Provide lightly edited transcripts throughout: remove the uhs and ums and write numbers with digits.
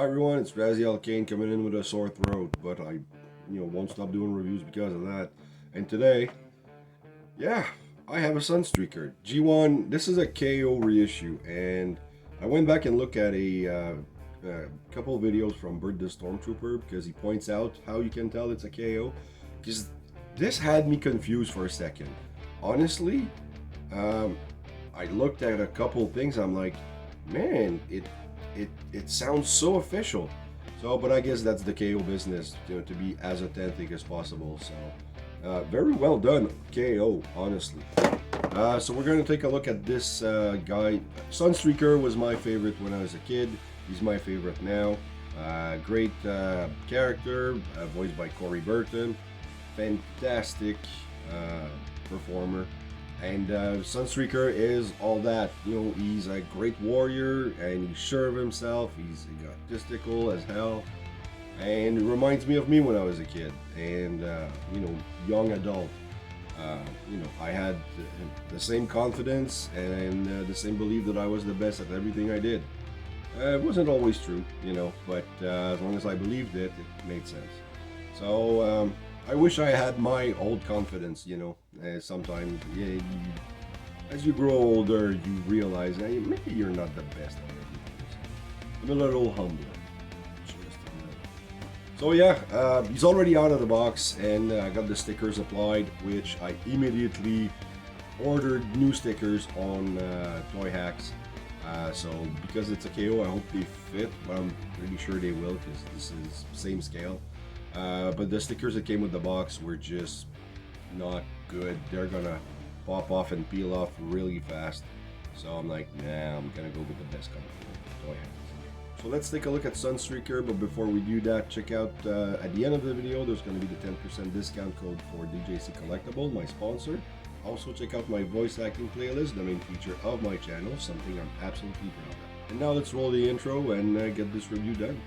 everyone, it's Reissue coming in with a sore throat, but I, won't stop doing reviews because of that. And today, yeah, I have a Sunstreaker G1. This is a KO reissue, and I went back and looked at a couple of videos from Bert the Stormtrooper because he points out how you can tell it's a KO. Because this had me confused for a second. Honestly, I looked at a couple of things. I'm like, man, it sounds so official. So, but I guess that's the KO business, to be as authentic as possible. So, very well done, KO, honestly. So we're going to take a look at this guy. Sunstreaker was my favorite when I was a kid. He's my favorite now. Great character, voiced by Corey Burton. Fantastic performer. And Sunstreaker is all that. He's a great warrior and he's sure of himself. He's egotistical as hell. And it reminds me of me when I was a kid and, young adult. I had the same confidence and the same belief that I was the best at everything I did. It wasn't always true, but as long as I believed it, it made sense. So, I wish I had my old confidence, sometimes, as you grow older, you realize, hey, maybe you're not the best at everything. I'm a little humbler. So yeah, he's already out of the box, and I got the stickers applied, which I immediately ordered new stickers on Toy Hacks. So because it's a KO, I hope they fit, but I'm pretty sure they will because this is same scale. But the stickers that came with the box were just not good. They're gonna pop off and peel off really fast. So I'm like, nah, I'm gonna go with the best company, Toy Hacks. So let's take a look at Sunstreaker, but before we do that, check out at the end of the video, there's going to be the 10% discount code for DJC Collectible, my sponsor. Also check out my voice acting playlist, the main feature of my channel, something I'm absolutely proud of. And now let's roll the intro and get this review done.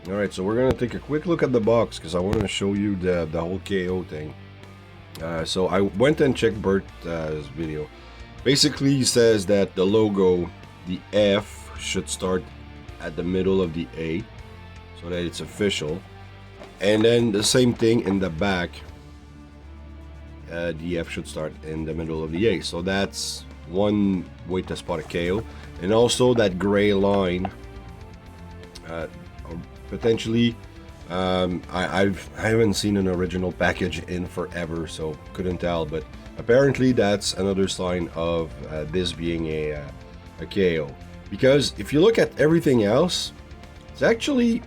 Alright, so we're going to take a quick look at the box because I want to show you the whole KO thing. So I went and checked Bert's video. Basically, he says that the logo, the F, should start at the middle of the A so that it's official. And then the same thing in the back. The F should start in the middle of the A. So that's one way to spot a KO. And also that gray line. Potentially, I haven't seen an original package in forever, so couldn't tell. But apparently, that's another sign of this being a KO. Because if you look at everything else, it's actually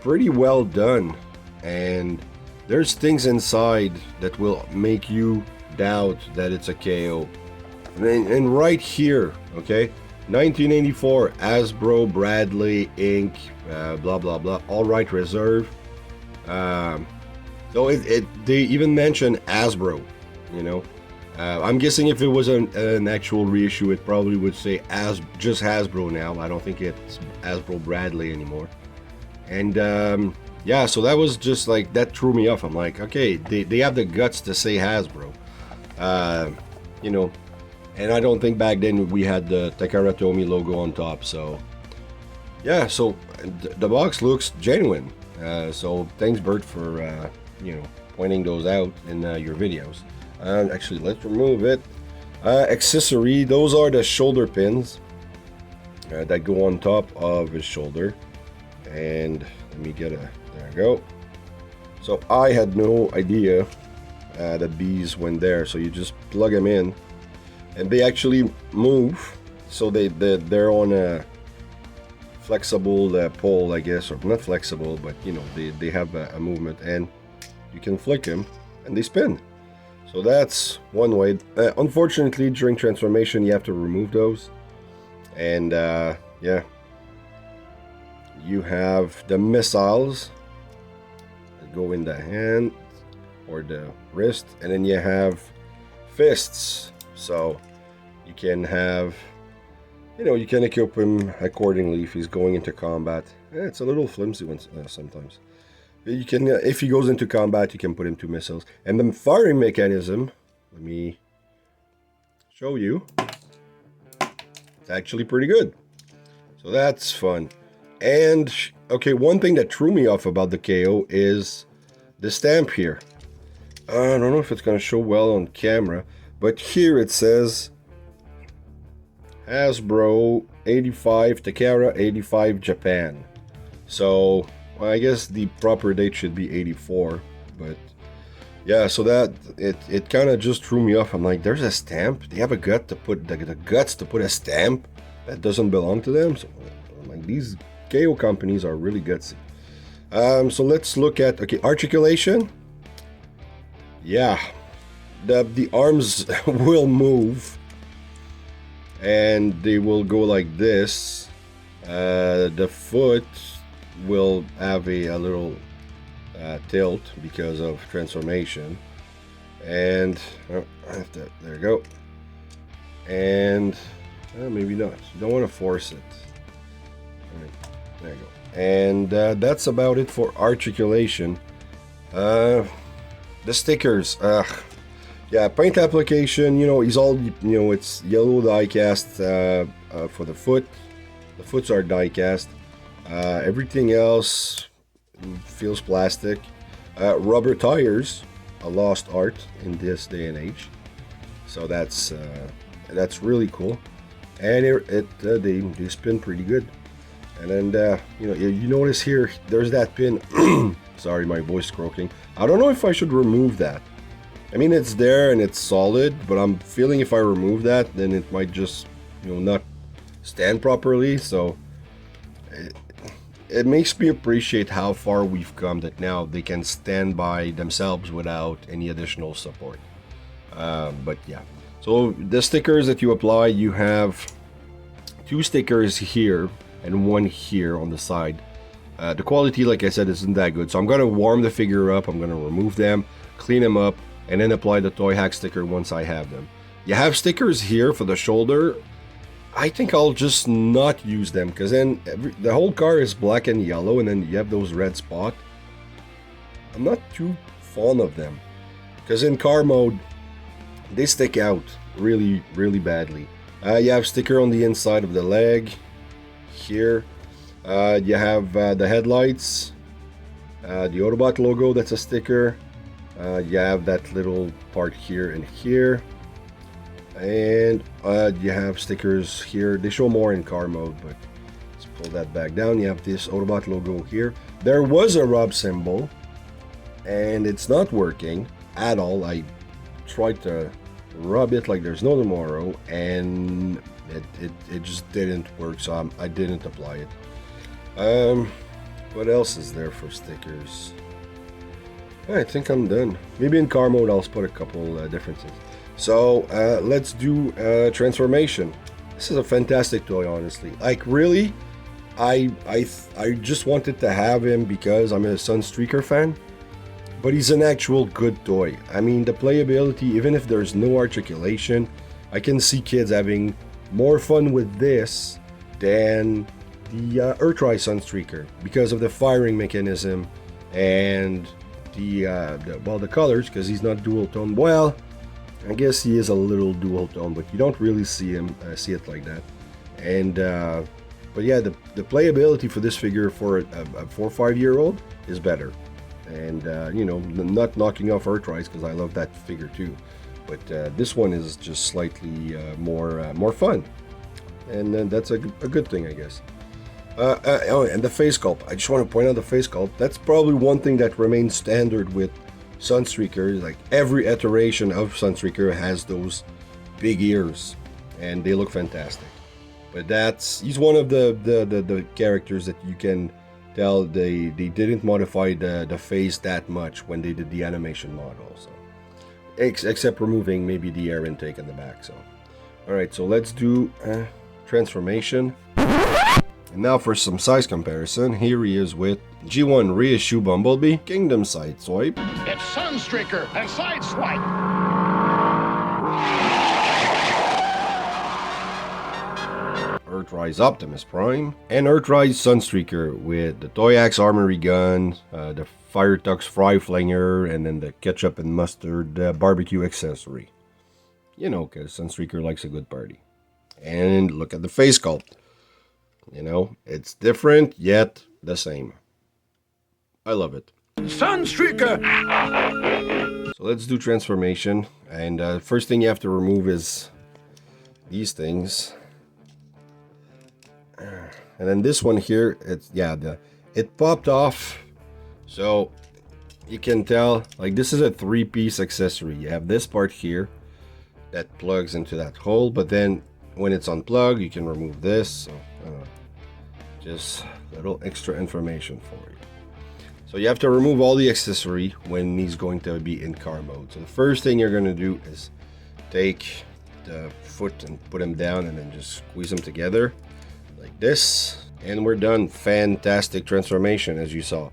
pretty well done, and there's things inside that will make you doubt that it's a KO. And right here, okay. 1984 Hasbro Bradley Inc. Blah blah blah. All right, reserve. So they even mention Hasbro. I'm guessing if it was an actual reissue, it probably would say just Hasbro now. I don't think it's Hasbro Bradley anymore. And yeah, so that was just like that threw me off. I'm like, okay, they have the guts to say Hasbro. And I don't think back then we had the Takara Tomy logo on top, so yeah, so the box looks genuine. So thanks, Bert, for pointing those out in your videos. Actually, let's remove it. Accessory, those are the shoulder pins that go on top of his shoulder. And let me get there we go. So I had no idea that these went there, so you just plug them in. And they actually move, so they're on a flexible pole, I guess, or not flexible, but they have a movement, and you can flick them, and they spin. So that's one way. Unfortunately, during transformation, you have to remove those, and yeah, you have the missiles that go in the hand, or the wrist, and then you have fists. So you can have, you can equip him accordingly if he's going into combat. It's a little flimsy one sometimes. You can, if he goes into combat, you can put him 2 missiles. And the firing mechanism, let me show you. It's actually pretty good. So that's fun. And, okay, one thing that threw me off about the KO is the stamp here. I don't know if it's going to show well on camera, but here it says Hasbro 85, Takara 85, Japan. So, well, I guess the proper date should be 84, but yeah, so that it kind of just threw me off. I'm like, there's a stamp. They have a gut to put the guts to put a stamp that doesn't belong to them. So I'm like, these KO companies are really gutsy. So let's look at, okay, articulation. Yeah, the arms will move, and they will go like this. The foot will have a little tilt because of transformation, and I have to, there you go, and maybe not, you don't want to force it. All right, there you go, and that's about it for articulation. The stickers, yeah, paint application, he's all, it's yellow die cast for the foot. The foots are die cast. Everything else feels plastic. Rubber tires, a lost art in this day and age. So that's really cool, and they spin pretty good. And then you notice here there's that pin. Sorry, my voice croaking. I don't know if I should remove that. I mean, it's there and it's solid, but I'm feeling if I remove that, then it might just not stand properly. So it makes me appreciate how far we've come, that now they can stand by themselves without any additional support. But yeah, so the stickers that you apply, you have 2 stickers here and 1 here on the side. The quality, like I said, isn't that good, so I'm going to warm the figure up. I'm going to remove them, clean them up, and then apply the toy hack sticker once I have them. You have stickers here for the shoulder. I think I'll just not use them, because then the whole car is black and yellow, and then you have those red spots. I'm not too fond of them, because in car mode they stick out really, really badly. You have sticker on the inside of the leg here. You have the headlights, the Autobot logo, that's a sticker. You have that little part here and here. And you have stickers here. They show more in car mode, but let's pull that back down. You have this Autobot logo here. There was a rub symbol, and it's not working at all. I tried to rub it like there's no tomorrow, and it just didn't work, so I didn't apply it. What else is there for stickers? I think I'm done. Maybe in car mode I'll put a couple different things. So let's do transformation. This is a fantastic toy, honestly. Like, really, I just wanted to have him because I'm a Sunstreaker fan, but he's an actual good toy. I mean, the playability, even if there's no articulation, I can see kids having more fun with this than the Earthrise Sunstreaker, because of the firing mechanism and the colors, because he's not dual tone. Well, I guess he is a little dual tone, but you don't really see it like that. And but yeah, the playability for this figure for a 4 or 5 year old is better. And not knocking off Earthrise, because I love that figure too, but this one is just slightly more fun, and that's a good thing, I guess. And the face sculpt. I just want to point out the face sculpt. That's probably one thing that remains standard with Sunstreaker. Like, every iteration of Sunstreaker has those big ears, and they look fantastic. But he's one of the characters that you can tell they didn't modify the face that much when they did the animation model. So, except removing maybe the air intake in the back. So, all right. So let's do transformation. And now for some size comparison, here he is with G1 Reissue Bumblebee, Kingdom Sideswipe. It's Sunstreaker and Sideswipe. Earthrise Optimus Prime, and Earthrise Sunstreaker with the Toy Axe Armory Gun, the Fire Tux Fry Flinger, and then the Ketchup and Mustard Barbecue Accessory. You know, because Sunstreaker likes a good party. And look at the face sculpt. You know, it's different, yet the same. I love it. Sunstreaker! So let's do transformation. And first thing you have to remove is these things. And then this one here, it popped off. So you can tell, like, this is a 3-piece accessory. You have this part here that plugs into that hole, but then when it's unplugged, you can remove this. So just a little extra information for you. So you have to remove all the accessory when he's going to be in car mode. So the first thing you're going to do is take the foot and put him down and then just squeeze them together like this, and we're done. Fantastic transformation, as you saw.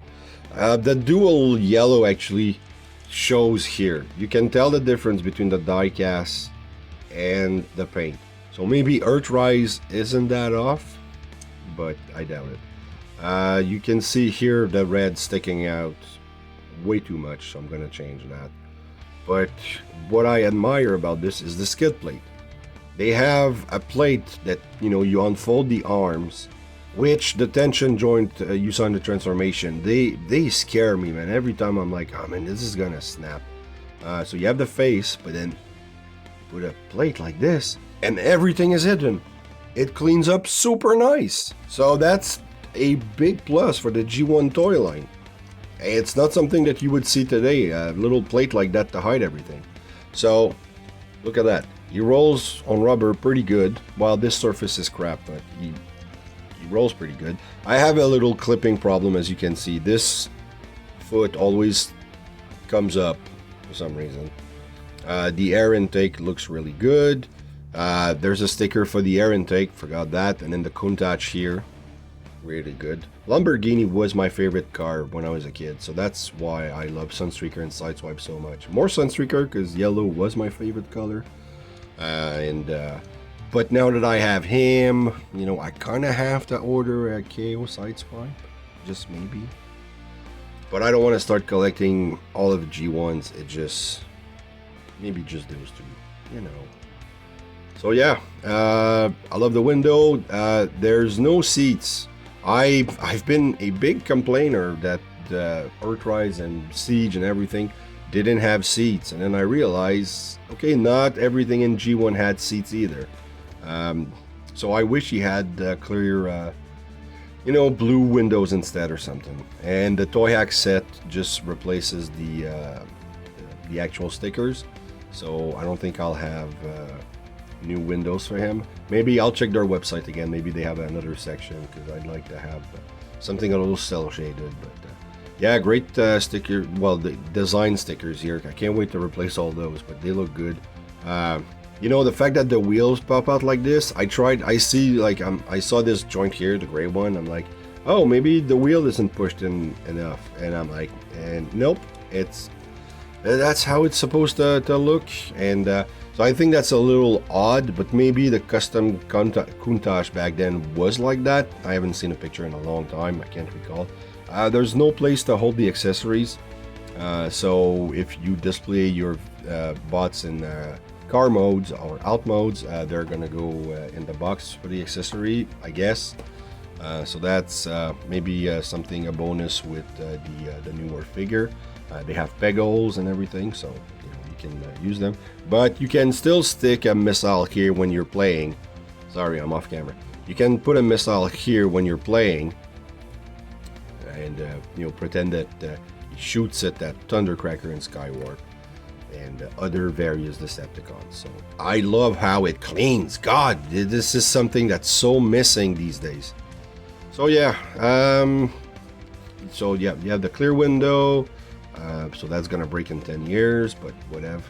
The dual yellow actually shows here. You can tell the difference between the die cast and the paint. So maybe Earthrise isn't that off, but I doubt it. You can see here the red sticking out way too much, so I'm gonna change that. But what I admire about this is the skid plate. They have a plate that, you know, you unfold the arms, which the tension joint you saw in the transformation, they scare me, man. Every time I'm like, oh man, this is gonna snap. So you have the face, but then put a plate like this and everything is hidden. It cleans up super nice. So that's a big plus for the G1 toy line. It's not something that you would see today, a little plate like that to hide everything. So look at that. He rolls on rubber pretty good, while this surface is crap, but he rolls pretty good. I have a little clipping problem, as you can see. This foot always comes up for some reason. The air intake looks really good. There's a sticker for the air intake, forgot that, and then the Countach here, really good. Lamborghini was my favorite car when I was a kid, so that's why I love Sunstreaker and Sideswipe so much. More Sunstreaker because yellow was my favorite color. But now that I have him, you know, I kind of have to order a KO Sideswipe, just maybe. But I don't want to start collecting all of the G1s. It just, maybe just those two, you know. So yeah, I love the window. There's no seats. I've been a big complainer that Earthrise and Siege and everything didn't have seats, and then I realized, okay, not everything in G1 had seats either. So I wish he had clear, you know, blue windows instead or something. And the Toy Hack set just replaces the actual stickers, so I don't think I'll have new windows for him. Maybe I'll check their website again. Maybe they have another section, because I'd like to have something a little cell shaded. But yeah, great sticker. Well, the design stickers here. I can't wait to replace all those, but they look good. You know, the fact that the wheels pop out like this, I saw this joint here, the gray one. I'm like, oh, maybe the wheel isn't pushed in enough, and I'm like, and nope, that's how it's supposed to look. And so I think that's a little odd, but maybe the custom Countach back then was like that. I haven't seen a picture in a long time. I can't recall. There's no place to hold the accessories. So if you display your bots in car modes or out modes, they're gonna go in the box for the accessory, I guess. So that's maybe something, a bonus with the newer figure. They have peg holes and everything, so you know, you can use them. But you can still stick a missile here when you're playing. Sorry, I'm off camera. You can put a missile here when you're playing, and you know, pretend that he shoots at that Thundercracker in Skywarp and other various Decepticons. So I love how it cleans. God, this is something that's so missing these days. So yeah, so yeah, you have the clear window. So that's gonna break in 10 years, but whatever.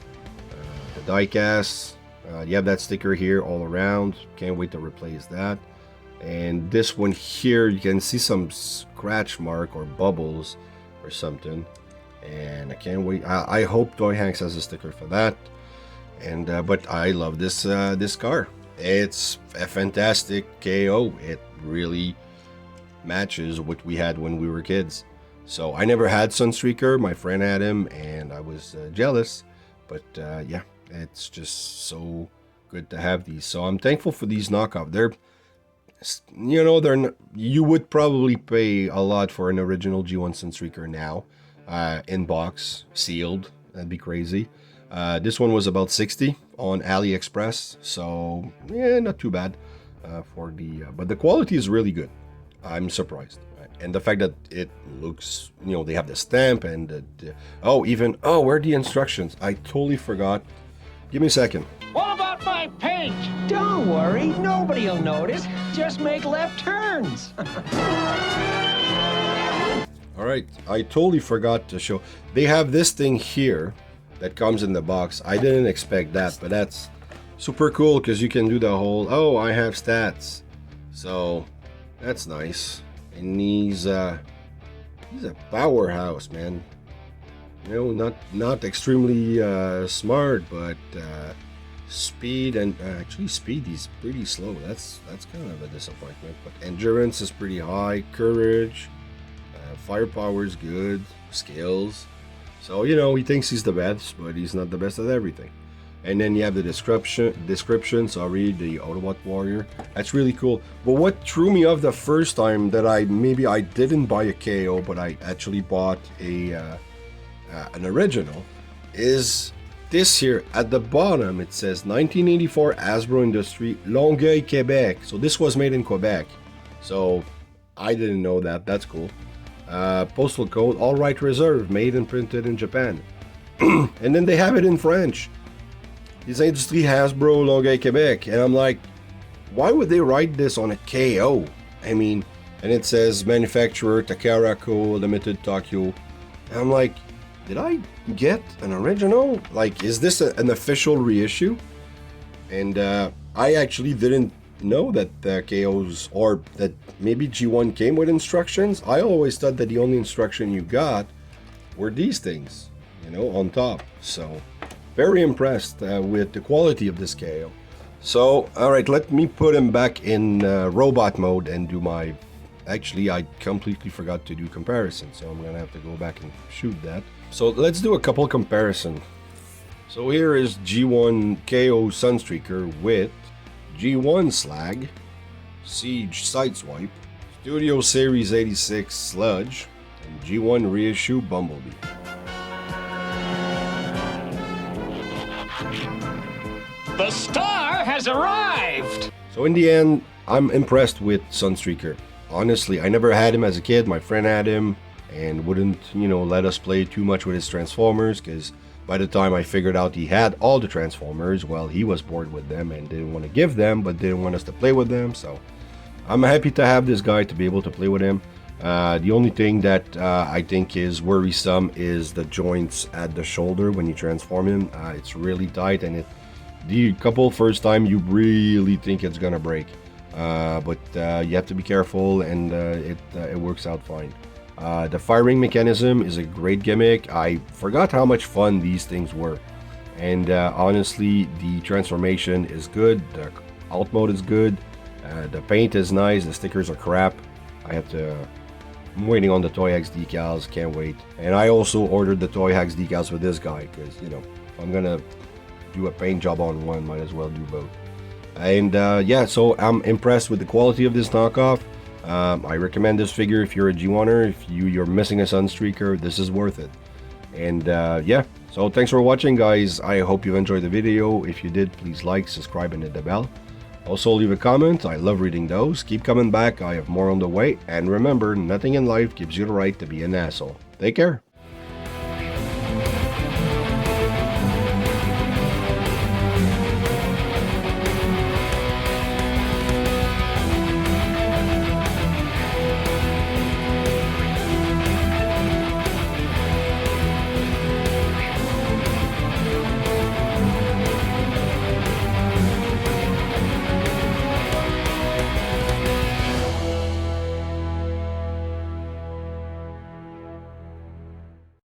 The die cast, you have that sticker here all around. Can't wait to replace that. And this one here, you can see some scratch mark or bubbles or something. And I can't wait. I hope Toy Hanks has a sticker for that. And but I love this this car. It's a fantastic KO. It really matches what we had when we were kids. So I never had Sunstreaker. My friend had him, and I was jealous. But yeah, it's just so good to have these. So I'm thankful for these knockoff. They're, you know, you would probably pay a lot for an original G1 Sunstreaker now, in box, sealed. That'd be crazy. This one was about 60 on AliExpress, so yeah, not too bad for the. But the quality is really good. I'm surprised, and the fact that it looks, you know, they have the stamp and where are the instructions? I totally forgot. Give me a second. What about my paint? Don't worry, nobody'll notice. Just make left turns. All right, I totally forgot to show. They have this thing here that comes in the box. I didn't expect that, but that's super cool because you can do the whole, I have stats. So that's nice. And he's a powerhouse, man. You know, not extremely smart, but speed, and actually speed, he's pretty slow. That's kind of a disappointment. But endurance is pretty high, courage, firepower is good, skills. So, you know, he thinks he's the best, but he's not the best at everything. And then you have the description. So I'll read the Autobot Warrior. That's really cool. But what threw me off the first time that I didn't buy a KO, but I actually bought an original, is this here. At the bottom, it says 1984 Hasbro Industry, Longueuil, Quebec. So this was made in Quebec. So I didn't know that. That's cool. Postal code, all right reserved, made and printed in Japan. And then they have it in French. This Industrie Hasbro Longueuil, Quebec. And I'm like, why would they write this on a KO? I mean, and it says manufacturer Takara Co. Limited Tokyo. And I'm like, did I get an original? Like, is this an official reissue? And I actually didn't know that the KOs, or that maybe G1 came with instructions. I always thought that the only instruction you got were these things, you know, on top. So very impressed with the quality of this KO. So all right, let me put him back in robot mode and do my, actually I completely forgot to do comparison, so I'm gonna have to go back and shoot that. So let's do a couple comparison. So here is G1 KO Sunstreaker with G1 Slag, Siege Sideswipe, Studio Series 86 Sludge, and G1 Reissue Bumblebee. The star has arrived! So in the end, I'm impressed with Sunstreaker. Honestly, I never had him as a kid. My friend had him and wouldn't, you know, let us play too much with his Transformers, because by the time I figured out he had all the Transformers, well, he was bored with them and didn't want to give them, but didn't want us to play with them. So I'm happy to have this guy to be able to play with him. The only thing that I think is worrisome is the joints at the shoulder when you transform him. It's really tight, and the couple first time you really think it's gonna break. But you have to be careful, and it works out fine. The firing mechanism is a great gimmick. I forgot how much fun these things were. And honestly, the transformation is good. The alt mode is good. The paint is nice. The stickers are crap. I'm waiting on the Toy Hacks decals. Can't wait. And I also ordered the Toy Hacks decals for this guy, because, you know, if I'm gonna do a paint job on one, might as well do both. And yeah, so I'm impressed with the quality of this knockoff. I recommend this figure if you're a G1er. If you're missing a Sunstreaker, this is worth it. And yeah, so thanks for watching, guys. I hope you enjoyed the video. If you did, please like, subscribe, and hit the bell. Also, leave a comment. I love reading those. Keep coming back. I have more on the way. And remember, nothing in life gives you the right to be an asshole. Take care.